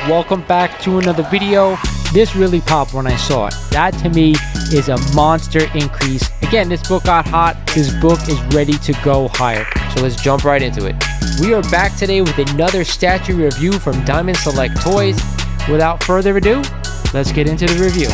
welcome back to another video. This really popped when I saw it. That to me is a monster increase. Again, this book got hot. This book is ready to go higher. So let's jump right into it. We are back today with another statue review from Diamond Select Toys. Without further ado, let's get into the review.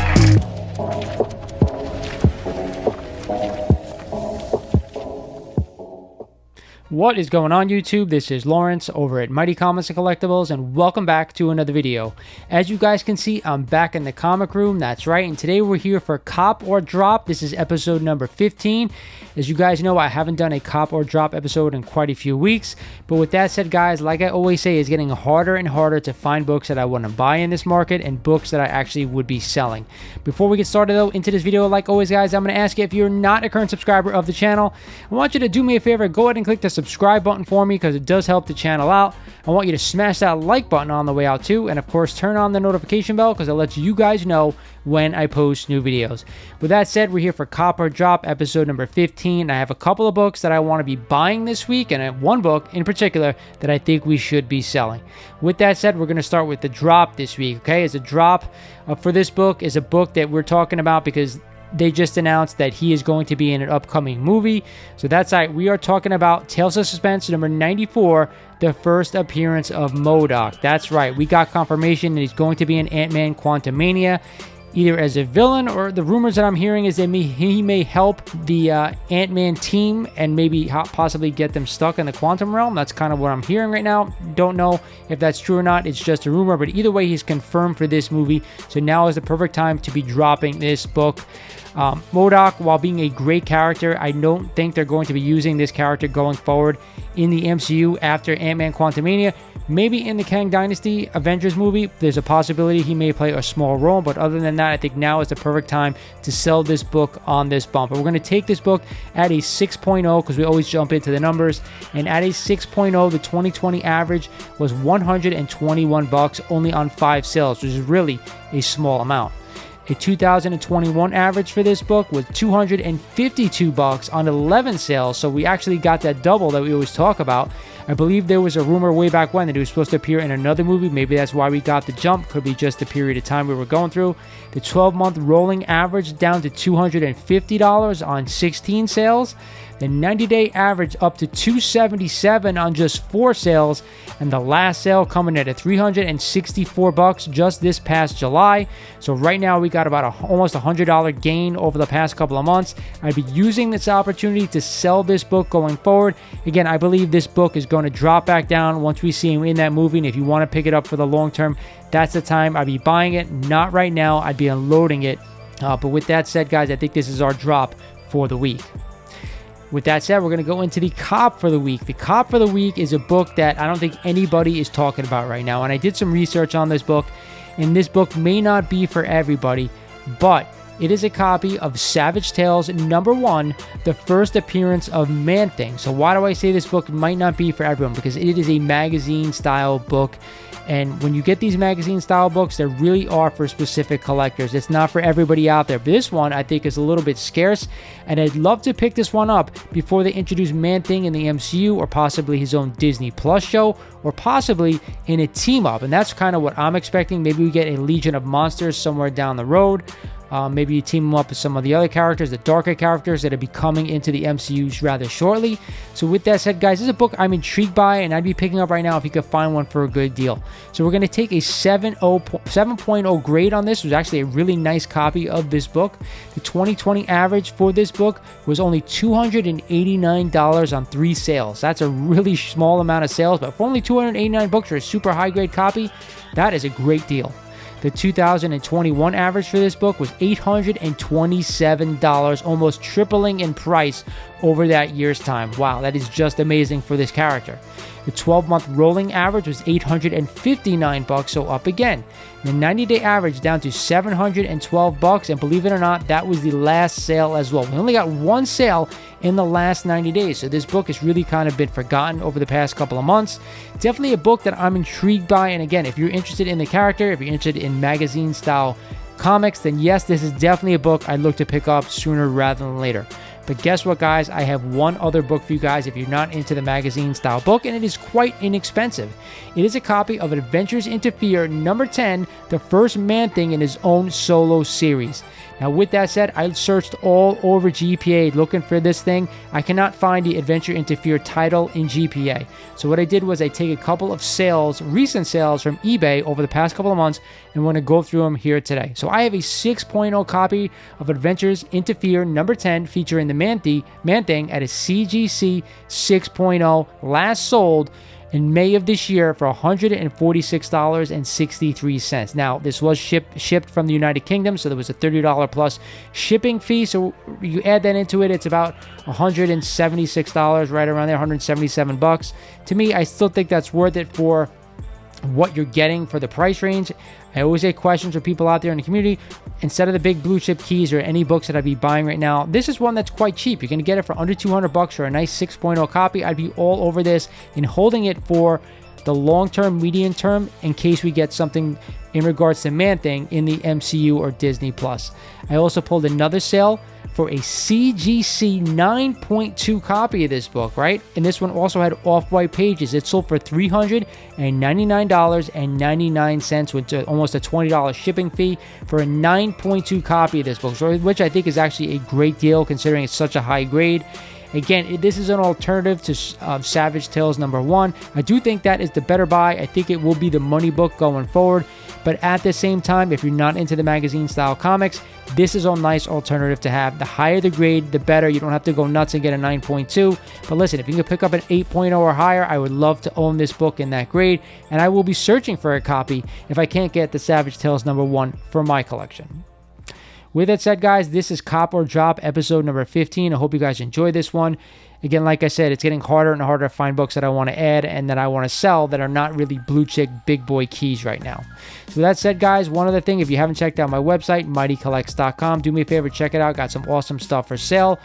What is going on, YouTube? This is Lawrence over at Mighty Comics and Collectibles, and welcome back to another video. As you guys can see, I'm back in the comic room. That's right, and today we're here for Cop or Drop. This is episode number 15. As you guys know, I haven't done a Cop or Drop episode in quite a few weeks, but with that said, guys, like I always say, it's getting harder and harder to find books that I want to buy in this market and books that I actually would be selling. Before we get started though into this video, like always, guys, I'm going to ask you, if you're not a current subscriber of the channel, I want you to do me a favor. Go ahead and click the subscribe button for me, because it does help the channel out. I want you to smash that like button on the way out too, and of course turn on the notification bell, because it lets you guys know when I post new videos. With that said, we're here for Cop or Drop episode number 15. I have a couple of books that I want to be buying this week, and one book in particular that I think we should be selling. With that said, we're going to start with the drop this week. Okay, as a drop for this book is a book that we're talking about because they just announced that he is going to be in an upcoming movie. So that's right. We are talking about Tales of Suspense number 94, the first appearance of MODOK. That's right. We got confirmation that he's going to be in Ant-Man Quantumania, either as a villain, or the rumors that I'm hearing is that he may help the Ant-Man team and maybe possibly get them stuck in the quantum realm. That's kind of what I'm hearing right now. Don't know if that's true or not. It's just a rumor, but either way, he's confirmed for this movie. So now is the perfect time to be dropping this book. MODOK, while being a great character, I don't think they're going to be using this character going forward in the MCU after Ant-Man Quantumania. Maybe in the Kang Dynasty Avengers movie, there's a possibility he may play a small role, but other than that, I think now is the perfect time to sell this book on this bump. But we're going to take this book at a 6.0, because we always jump into the numbers, and at a 6.0, the 2020 average was $121, only on 5 sales, which is really a small amount. A 2021 average for this book was $252 on 11 sales, so we actually got that double that we always talk about. I believe there was a rumor way back when that he was supposed to appear in another movie. Maybe that's why we got the jump. Could be just the period of time we were going through. The 12-month rolling average down to $250 on 16 sales. The 90-day average up to $277 on just 4 sales, and the last sale coming at a $364 just this past July. So right now we got about almost $100 gain over the past couple of months. I'd be using this opportunity to sell this book going forward. Again, I believe this book is going to drop back down once we see him in that movie, and if you want to pick it up for the long term, that's the time I'd be buying it. Not right now. I'd be unloading it. But with that said, guys, I think this is our drop for the week. With that said, we're going to go into the Cop for the week. The Cop for the week is a book that I don't think anybody is talking about right now. And I did some research on this book, and this book may not be for everybody, but it is a copy of Savage Tales #1, the first appearance of Man-Thing. So why do I say this book might not be for everyone? Because it is a magazine-style book. And when you get these magazine-style books, they really are for specific collectors. It's not for everybody out there. But this one, I think, is a little bit scarce, and I'd love to pick this one up before they introduce Man-Thing in the MCU, or possibly his own Disney Plus show, or possibly in a team-up. And that's kind of what I'm expecting. Maybe we get a Legion of Monsters somewhere down the road. Maybe you team them up with some of the other characters, the darker characters that will be coming into the MCU rather shortly. So with that said, guys, this is a book I'm intrigued by, and I'd be picking up right now if you could find one for a good deal. So we're going to take a 7.0 grade on this. It was actually a really nice copy of this book. The 2020 average for this book was only $289 on 3 sales. That's a really small amount of sales, but for only $289 for a super high grade copy, that is a great deal. The 2021 average for this book was $827, almost tripling in price over that year's time. Wow, that is just amazing for this character. The 12-month rolling average was $859, so up again. The 90-day average down to $712, and believe it or not, that was the last sale as well. We only got one sale in the last 90 days, so this book has really kind of been forgotten over the past couple of months. Definitely a book that I'm intrigued by, and again, if you're interested in the character, if you're interested in magazine-style comics, then yes, this is definitely a book I'd look to pick up sooner rather than later. But guess what, guys? I have one other book for you guys if you're not into the magazine style book, and it is quite inexpensive. It is a copy of Adventures into Fear number 10, the first Man-Thing in his own solo series. Now, with that said, I searched all over GPA looking for this thing. I cannot find the Adventure into Fear title in GPA. So what I did was I take a couple of sales, recent sales from eBay over the past couple of months, and want to go through them here today. So I have a 6.0 copy of Adventures into Fear number 10 featuring the Man-Thing at a CGC 6.0, last sold in May of this year for $146.63. Now, this was shipped from the United Kingdom, so there was a $30 plus shipping fee. So you add that into it, it's about $176, right around there, 177 bucks. To me, I still think that's worth it for what you're getting for the price range. I always get questions from people out there in the community. Instead of the big blue chip keys or any books that I'd be buying right now, this is one that's quite cheap. You're going to get it for under 200 bucks for a nice 6.0 copy. I'd be all over this and holding it for the long-term, medium term, in case we get something in regards to Man-Thing in the MCU or Disney Plus. I also pulled another sale for a CGC 9.2 copy of this book, right? And this one also had off-white pages. It sold for $399.99 with almost a $20 shipping fee for a 9.2 copy of this book, which I think is actually a great deal considering it's such a high grade. Again, this is an alternative to Savage Tales number 1. I do think that is the better buy. I think it will be the money book going forward. But at the same time, if you're not into the magazine style comics, this is a nice alternative to have. The higher the grade, the better. You don't have to go nuts and get a 9.2. But listen, if you can pick up an 8.0 or higher, I would love to own this book in that grade. And I will be searching for a copy if I can't get the Savage Tales number 1 for my collection. With that said, guys, this is Cop or Drop episode number 15. I hope you guys enjoyed this one. Again, like I said, it's getting harder and harder to find books that I want to add and that I want to sell that are not really blue chip big boy keys right now. So with that said, guys, one other thing, if you haven't checked out my website, mightycollects.com, do me a favor, check it out. Got some awesome stuff for sale.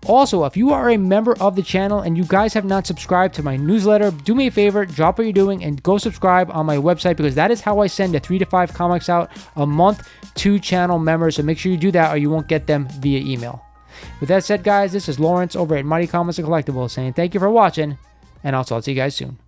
Also, if you are a member of the channel and you guys have not subscribed to my newsletter, do me a favor, drop what you're doing and go subscribe on my website, because that is how I send 3 to 5 comics out a month to channel members. So make sure you do that or you won't get them via email. With that said, guys, this is Lawrence over at Mighty Comics and Collectibles saying thank you for watching, and I'll talk to you guys soon.